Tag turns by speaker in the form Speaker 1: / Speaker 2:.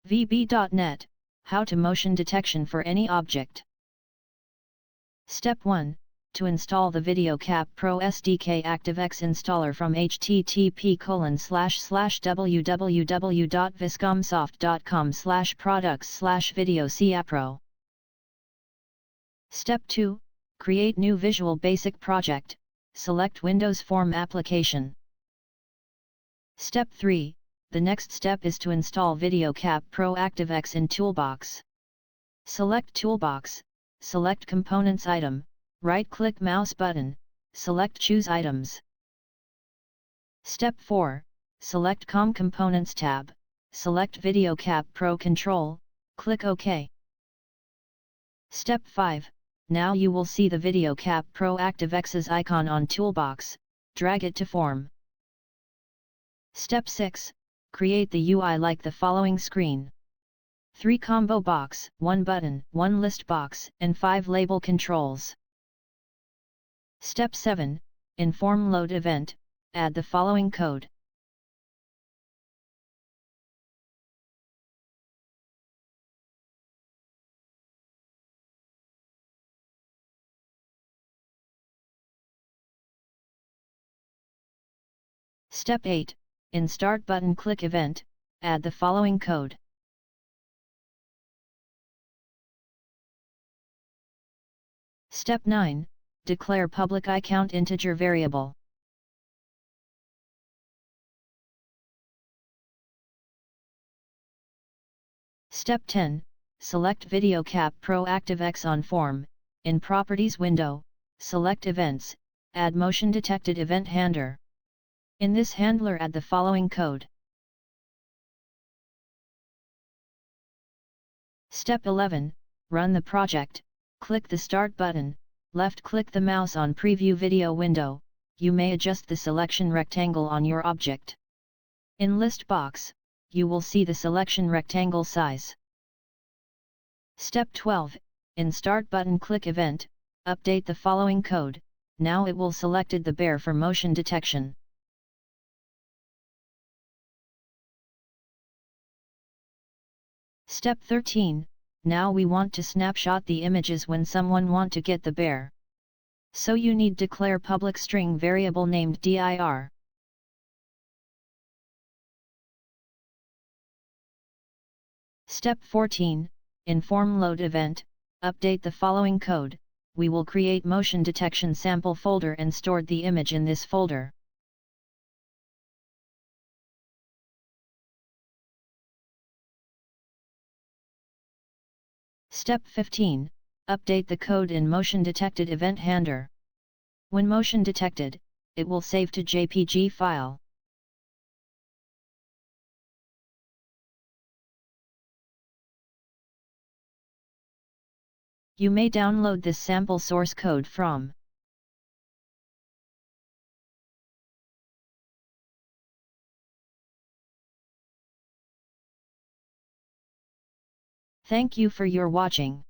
Speaker 1: VB.net, How to Motion Detection for Any Object. Step 1. To install the VideoCap Pro SDK ActiveX installer from http://www.viscomsoft.com/products/videocapro. Step 2. Create new Visual Basic project, select Windows Form application. Step 3. The next step is to install VideoCap Pro ActiveX in Toolbox. Select Toolbox, select Components item, right-click mouse button, select Choose Items. Step 4. Select COM Components tab, select VideoCap Pro Control, click OK. Step 5. Now you will see the VideoCap Pro ActiveX's icon on Toolbox, drag it to Form. Step 6. Create the UI like the following screen. 3 combo box, 1 button, 1 list box, and 5 label controls. Step 7. In Form Load event, add the following code. Step 8. In Start button click event, add the following code. Step 9. Declare public iCount integer variable. Step 10. Select VideoCap Pro ActiveX on Form, in Properties window, select Events, add Motion Detected Event Handler. In this handler add the following code. Step 11. Run the project, click the Start button, left-click the mouse on Preview Video window, you may adjust the selection rectangle on your object. In List box, you will see the selection rectangle size. Step 12. In Start button click Event, update the following code, now it will selected the bear for motion detection. Step 13. Now we want to snapshot the images when someone want to get the bear. So you need declare public string variable named dir. Step 14. In Form Load event, update the following code, we will create motion detection sample folder and stored the image in this folder. Step 15. Update the code in Motion Detected Event Handler. When motion detected, it will save to JPG file. You may download this sample source code from Thank you for your watching.